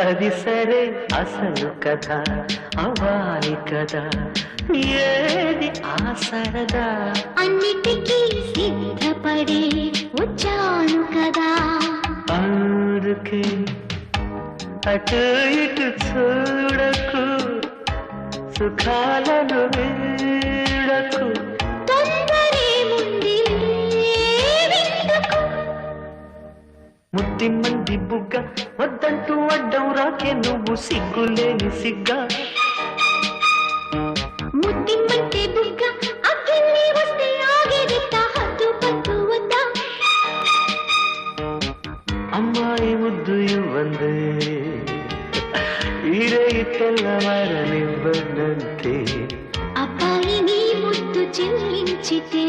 అది సరే అసలు కథ అవ్వాలి కదా ఏది ఆ సరదా అన్నిటికీ సిద్ధపడి వచ్చాను కదా అందుకే అటు ఇటు చూడకు సుఖాలను వీడకు తొందరేముంది ముద్ది మంది బుగ్గ వద్దంటూ అడ్డం రాకే నువ్వు సిగ్గులేని సిగ్గా ముద్దిమ్మంటే బుగ్గ అగ్గిల్ని వస్తే ఆగేదిట్ట హద్దు పద్దు వద్దా అమ్మాయి ముద్దు ఇవ్వందే ఈరే తెల్లవారనివ్వనంతే అబ్బాయి నీ ముద్దు చెల్లించితే